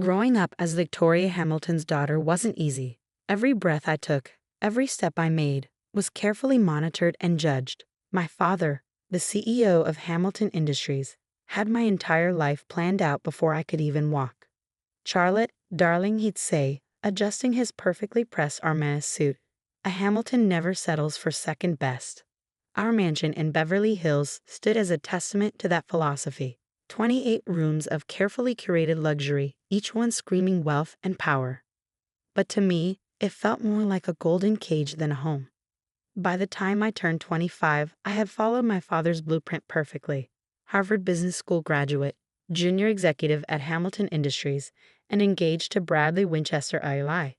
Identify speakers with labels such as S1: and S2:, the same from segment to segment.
S1: Growing up as Victoria Hamilton's daughter wasn't easy. Every breath I took, every step I made, was carefully monitored and judged. My father, the CEO of Hamilton Industries, had my entire life planned out before I could even walk. "Charlotte, darling," he'd say, adjusting his perfectly pressed Armani suit, "a Hamilton never settles for second best." Our mansion in Beverly Hills stood as a testament to that philosophy. 28 rooms of carefully curated luxury, each one screaming wealth and power. But to me, it felt more like a golden cage than a home. By the time I turned 25, I had followed my father's blueprint perfectly. Harvard Business School graduate, junior executive at Hamilton Industries, and engaged to Bradley Winchester ILI.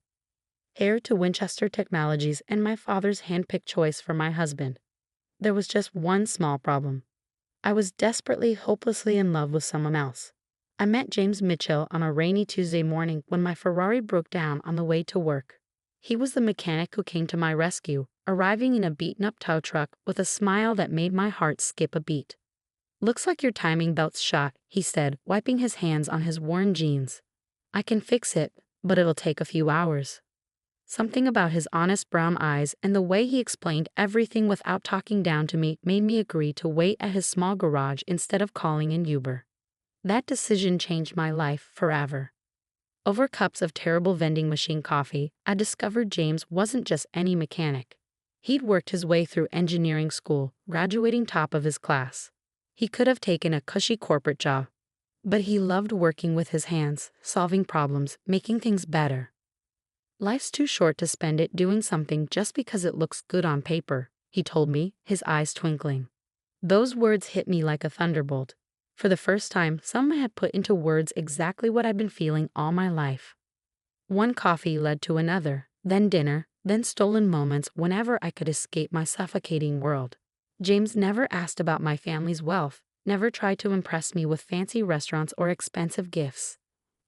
S1: Heir to Winchester Technologies and my father's handpicked choice for my husband. There was just one small problem. I was desperately, hopelessly in love with someone else. I met James Mitchell on a rainy Tuesday morning when my Ferrari broke down on the way to work. He was the mechanic who came to my rescue, arriving in a beaten-up tow truck with a smile that made my heart skip a beat. "Looks like your timing belt's shot," he said, wiping his hands on his worn jeans. "I can fix it, but it'll take a few hours." Something about his honest brown eyes and the way he explained everything without talking down to me made me agree to wait at his small garage instead of calling an Uber. That decision changed my life forever. Over cups of terrible vending machine coffee, I discovered James wasn't just any mechanic. He'd worked his way through engineering school, graduating top of his class. He could have taken a cushy corporate job, but he loved working with his hands, solving problems, making things better. "Life's too short to spend it doing something just because it looks good on paper," he told me, his eyes twinkling. Those words hit me like a thunderbolt. For the first time, someone had put into words exactly what I'd been feeling all my life. One coffee led to another, then dinner, then stolen moments whenever I could escape my suffocating world. James never asked about my family's wealth, never tried to impress me with fancy restaurants or expensive gifts.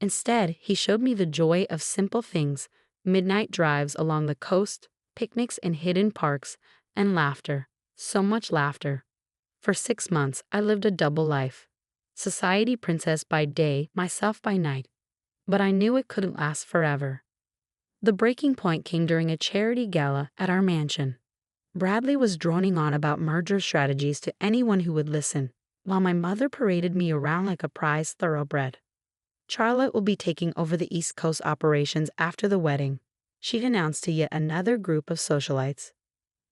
S1: Instead, he showed me the joy of simple things: midnight drives along the coast, picnics in hidden parks, and laughter. So much laughter. For 6 months, I lived a double life. Society princess by day, myself by night. But I knew it couldn't last forever. The breaking point came during a charity gala at our mansion. Bradley was droning on about merger strategies to anyone who would listen, while my mother paraded me around like a prized thoroughbred. "Charlotte will be taking over the East Coast operations after the wedding," she'd announced to yet another group of socialites.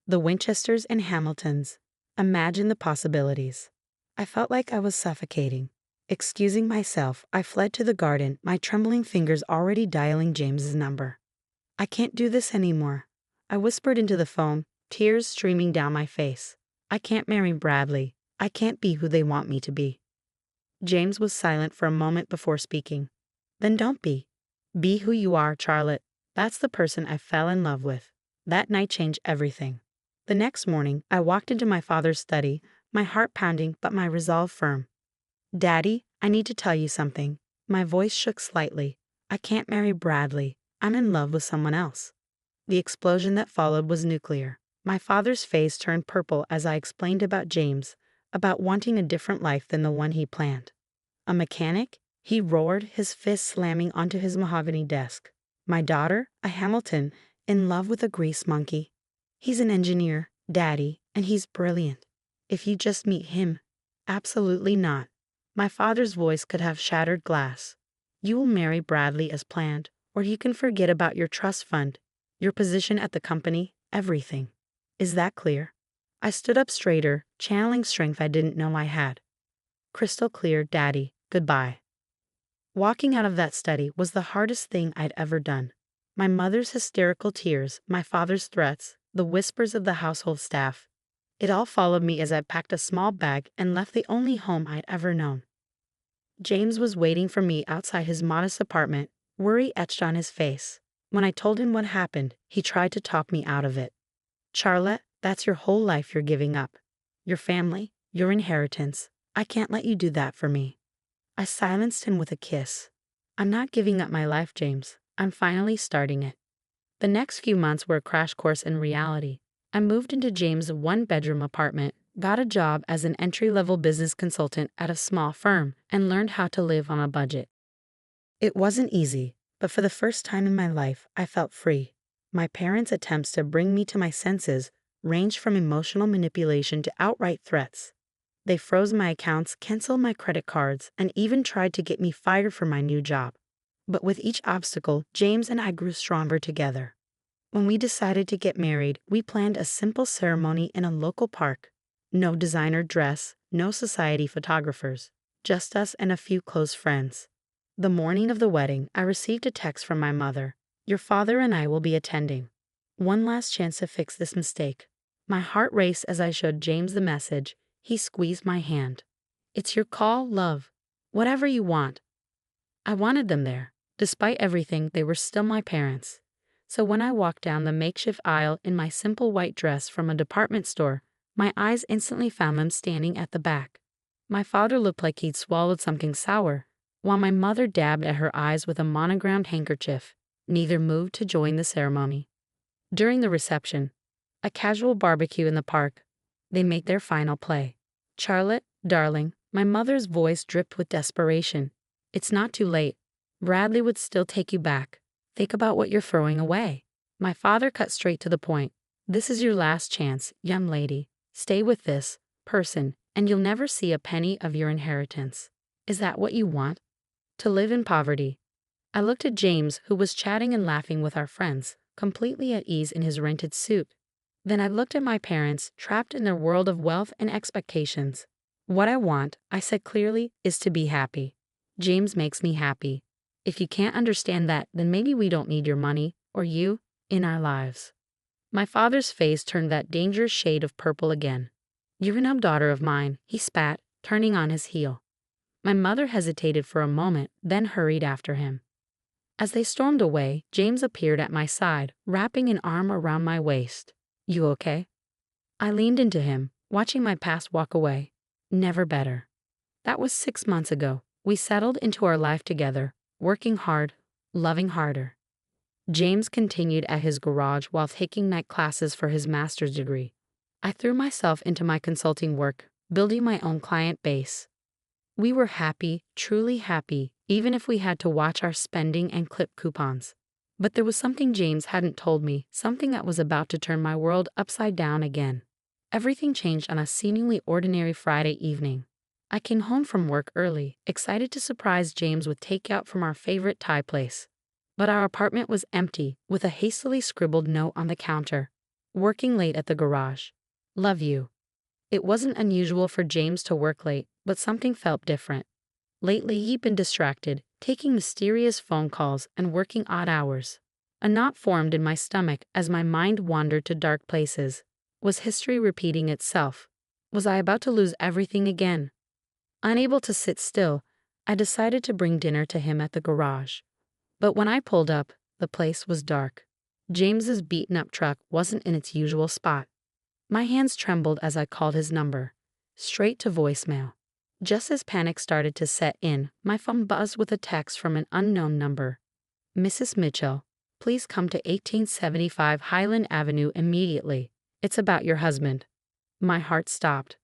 S1: The Winchesters and Hamiltons. Imagine the possibilities. I felt like I was suffocating. Excusing myself, I fled to the garden, my trembling fingers already dialing James's number. "I can't do this anymore," I whispered into the phone, tears streaming down my face. "I can't marry Bradley. I can't be who they want me to be." James was silent for a moment before speaking. "Then don't be. Be who you are, Charlotte. That's the person I fell in love with." That night changed everything. The next morning, I walked into my father's study, my heart pounding but my resolve firm. "Daddy, I need to tell you something." My voice shook slightly. "I can't marry Bradley. I'm in love with someone else." The explosion that followed was nuclear. My father's face turned purple as I explained about James, about wanting a different life than the one he planned. "A mechanic?" he roared, his fist slamming onto his mahogany desk. "My daughter, a Hamilton, in love with a grease monkey. He's an engineer, Daddy, and he's brilliant. If you just meet him." "Absolutely not." My father's voice could have shattered glass. "You will marry Bradley as planned, or you can forget about your trust fund, your position at the company, everything. Is that clear?" I stood up straighter, channeling strength I didn't know I had. "Crystal clear, Daddy. Goodbye." Walking out of that study was the hardest thing I'd ever done. My mother's hysterical tears, my father's threats, the whispers of the household staff. It all followed me as I packed a small bag and left the only home I'd ever known. James was waiting for me outside his modest apartment, worry etched on his face. When I told him what happened, he tried to talk me out of it. "Charlotte, that's your whole life you're giving up. Your family, your inheritance. I can't let you do that for me." I silenced him with a kiss. "I'm not giving up my life, James. I'm finally starting it." The next few months were a crash course in reality. I moved into James' one-bedroom apartment, got a job as an entry-level business consultant at a small firm, and learned how to live on a budget. It wasn't easy, but for the first time in my life, I felt free. My parents' attempts to bring me to my senses ranged from emotional manipulation to outright threats. They froze my accounts, canceled my credit cards, and even tried to get me fired from my new job. But with each obstacle, James and I grew stronger together. When we decided to get married, we planned a simple ceremony in a local park. No designer dress, no society photographers, just us and a few close friends. The morning of the wedding, I received a text from my mother. "Your father and I will be attending. One last chance to fix this mistake." My heart raced as I showed James the message. He squeezed my hand. "It's your call, love. Whatever you want." I wanted them there. Despite everything, they were still my parents. So when I walked down the makeshift aisle in my simple white dress from a department store, my eyes instantly found them standing at the back. My father looked like he'd swallowed something sour, while my mother dabbed at her eyes with a monogrammed handkerchief. Neither moved to join the ceremony. During the reception, a casual barbecue in the park, they made their final play. "Charlotte, darling," my mother's voice dripped with desperation. "It's not too late. Bradley would still take you back. Think about what you're throwing away." My father cut straight to the point. "This is your last chance, young lady. Stay with this person, and you'll never see a penny of your inheritance. Is that what you want? To live in poverty?" I looked at James, who was chatting and laughing with our friends, completely at ease in his rented suit. Then I looked at my parents, trapped in their world of wealth and expectations. "What I want," I said clearly, "is to be happy. James makes me happy. If you can't understand that, then maybe we don't need your money, or you, in our lives." My father's face turned that dangerous shade of purple again. "You're an daughter of mine," he spat, turning on his heel. My mother hesitated for a moment, then hurried after him. As they stormed away, James appeared at my side, wrapping an arm around my waist. "You okay?" I leaned into him, watching my past walk away. Never better. That was 6 months ago. We settled into our life together, working hard, loving harder. James continued at his garage while taking night classes for his master's degree. I threw myself into my consulting work, building my own client base. We were happy, truly happy, even if we had to watch our spending and clip coupons. But there was something James hadn't told me, something that was about to turn my world upside down again. Everything changed on a seemingly ordinary Friday evening. I came home from work early, excited to surprise James with takeout from our favorite Thai place. But our apartment was empty, with a hastily scribbled note on the counter. "Working late at the garage. Love you." It wasn't unusual for James to work late, but something felt different. Lately, he'd been distracted, taking mysterious phone calls and working odd hours. A knot formed in my stomach as my mind wandered to dark places. Was history repeating itself? Was I about to lose everything again? Unable to sit still, I decided to bring dinner to him at the garage. But when I pulled up, the place was dark. James's beaten-up truck wasn't in its usual spot. My hands trembled as I called his number. Straight to voicemail. Just as panic started to set in, my phone buzzed with a text from an unknown number. "Mrs. Mitchell, please come to 1875 Highland Avenue immediately. It's about your husband." My heart stopped.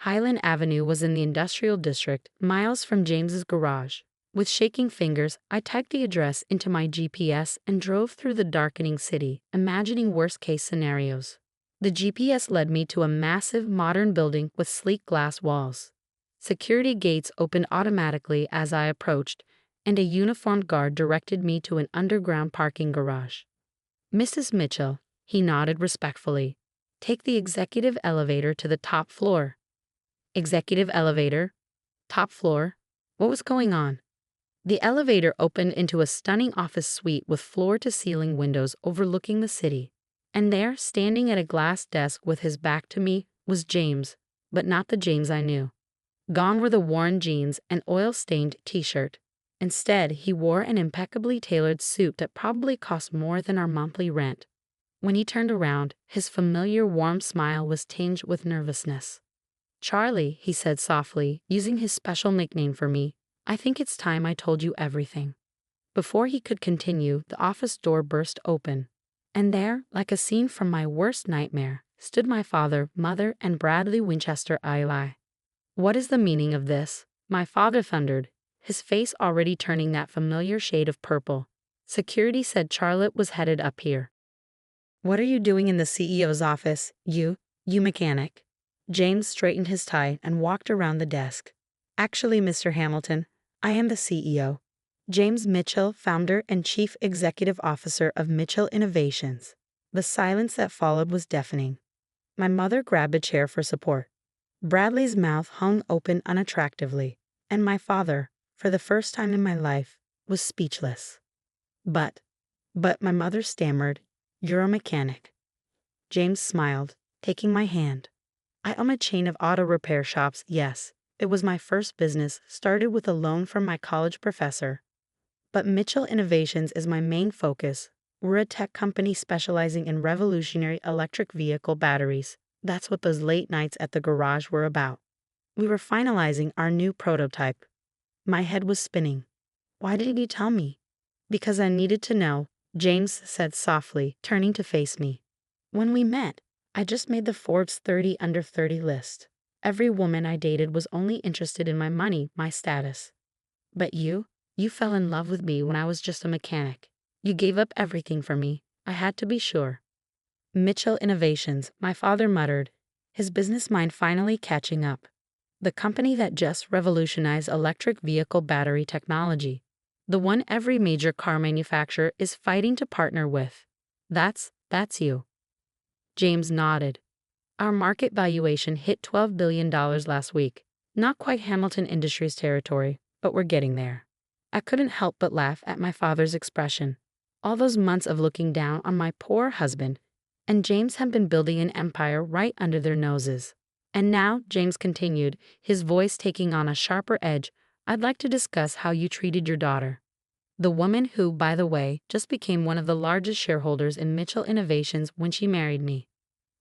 S1: Highland Avenue was in the industrial district, miles from James's garage. With shaking fingers, I typed the address into my GPS and drove through the darkening city, imagining worst-case scenarios. The GPS led me to a massive, modern building with sleek glass walls. Security gates opened automatically as I approached, and a uniformed guard directed me to an underground parking garage. "Mrs. Mitchell," he nodded respectfully. "Take the executive elevator to the top floor." Executive elevator? Top floor? What was going on? The elevator opened into a stunning office suite with floor-to-ceiling windows overlooking the city. And there, standing at a glass desk with his back to me, was James, but not the James I knew. Gone were the worn jeans and oil-stained t-shirt. Instead, he wore an impeccably tailored suit that probably cost more than our monthly rent. When he turned around, his familiar warm smile was tinged with nervousness. "Charlie," he said softly, using his special nickname for me, "I think it's time I told you everything." Before he could continue, the office door burst open. And there, like a scene from my worst nightmare, stood my father, mother, and Bradley Winchester eye. "What is the meaning of this?" my father thundered, his face already turning that familiar shade of purple. Security said Charlotte was headed up here. "What are you doing in the CEO's office, you mechanic?" James straightened his tie and walked around the desk. "Actually, Mr. Hamilton, I am the CEO. James Mitchell, founder and chief executive officer of Mitchell Innovations." The silence that followed was deafening. My mother grabbed a chair for support. Bradley's mouth hung open unattractively, and my father, for the first time in my life, was speechless. But my mother stammered, "You're a mechanic." James smiled, taking my hand. "I own a chain of auto repair shops, yes. It was my first business, started with a loan from my college professor. But Mitchell Innovations is my main focus. We're a tech company specializing in revolutionary electric vehicle batteries." That's what those late nights at the garage were about. We were finalizing our new prototype. My head was spinning. "Why didn't you tell me?" "Because I needed to know," James said softly, turning to face me. "When we met, I just made the Forbes 30 under 30 list. Every woman I dated was only interested in my money, my status. But you fell in love with me when I was just a mechanic. You gave up everything for me. I had to be sure." Mitchell Innovations, my father muttered, his business mind finally catching up. "The company that just revolutionized electric vehicle battery technology. The one every major car manufacturer is fighting to partner with. That's you." James nodded. "Our market valuation hit $12 billion last week. Not quite Hamilton Industries territory, but we're getting there." I couldn't help but laugh at my father's expression. All those months of looking down on my poor husband, and James had been building an empire right under their noses. "And now," James continued, his voice taking on a sharper edge, "I'd like to discuss how you treated your daughter. The woman who, by the way, just became one of the largest shareholders in Mitchell Innovations when she married me."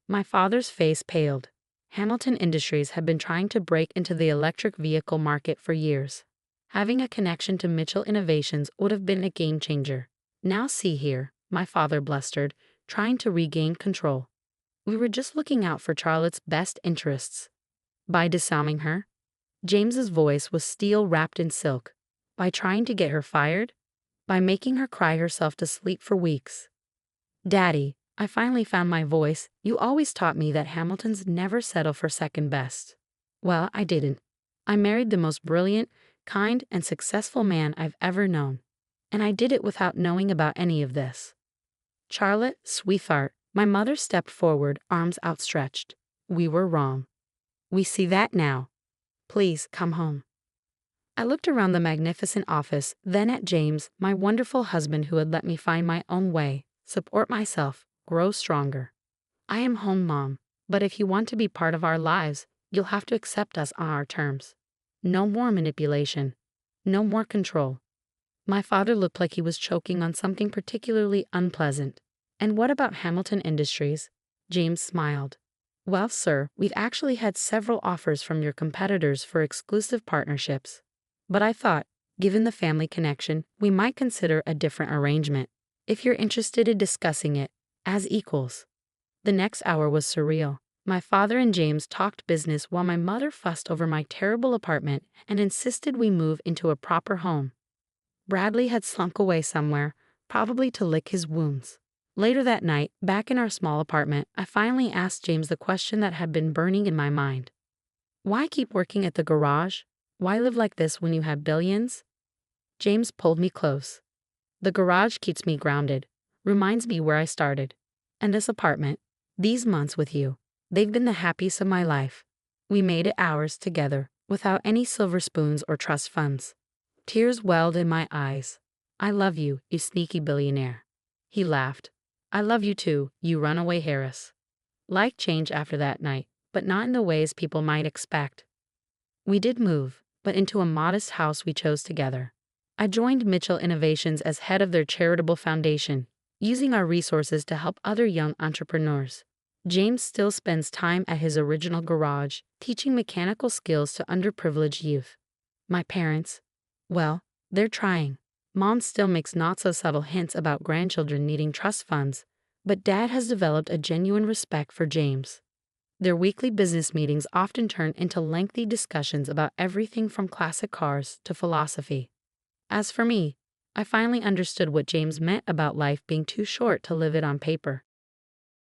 S1: My father's face paled. Hamilton Industries had been trying to break into the electric vehicle market for years. Having a connection to Mitchell Innovations would have been a game changer. "Now see here," my father blustered, trying to regain control. "We were just looking out for Charlotte's best interests." "By disarming her?" James's voice was steel wrapped in silk. "By trying to get her fired? By making her cry herself to sleep for weeks?" "Daddy," I finally found my voice, "you always taught me that Hamiltons never settle for second best." "Well, I didn't. I married the most brilliant, kind, and successful man I've ever known. And I did it without knowing about any of this." "Charlotte, sweetheart," my mother stepped forward, arms outstretched. "We were wrong. We see that now. Please come home." I looked around the magnificent office, then at James, my wonderful husband who had let me find my own way, support myself, grow stronger. "I am home, Mom, but if you want to be part of our lives, you'll have to accept us on our terms. No more manipulation. No more control." My father looked like he was choking on something particularly unpleasant. "And what about Hamilton Industries?" James smiled. "Well, sir, we've actually had several offers from your competitors for exclusive partnerships. But I thought, given the family connection, we might consider a different arrangement, if you're interested in discussing it, as equals." The next hour was surreal. My father and James talked business while my mother fussed over my terrible apartment and insisted we move into a proper home. Bradley had slunk away somewhere, probably to lick his wounds. Later that night, back in our small apartment, I finally asked James the question that had been burning in my mind. "Why keep working at the garage? Why live like this when you have billions?" James pulled me close. "The garage keeps me grounded, reminds me where I started. And this apartment, these months with you, they've been the happiest of my life. We made it ours together, without any silver spoons or trust funds." Tears welled in my eyes. "I love you, you sneaky billionaire." He laughed. "I love you too, you runaway Harris." Life changed after that night, but not in the ways people might expect. We did move, but into a modest house we chose together. I joined Mitchell Innovations as head of their charitable foundation, using our resources to help other young entrepreneurs. James still spends time at his original garage, teaching mechanical skills to underprivileged youth. My parents, well, they're trying. Mom still makes not-so-subtle hints about grandchildren needing trust funds, but Dad has developed a genuine respect for James. Their weekly business meetings often turn into lengthy discussions about everything from classic cars to philosophy. As for me, I finally understood what James meant about life being too short to live it on paper.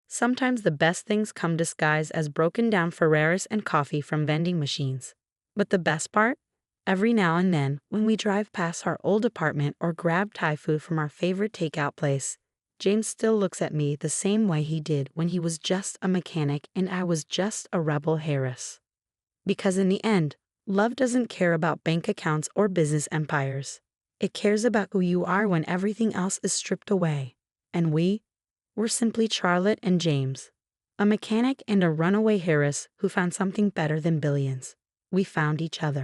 S1: Sometimes the best things come disguised as broken down Ferraris and coffee from vending machines. But the best part? Every now and then, when we drive past our old apartment or grab Thai food from our favorite takeout place, James still looks at me the same way he did when he was just a mechanic and I was just a rebel Harris. Because in the end, love doesn't care about bank accounts or business empires. It cares about who you are when everything else is stripped away. And we're simply Charlotte and James, a mechanic and a runaway Harris who found something better than billions. We found each other.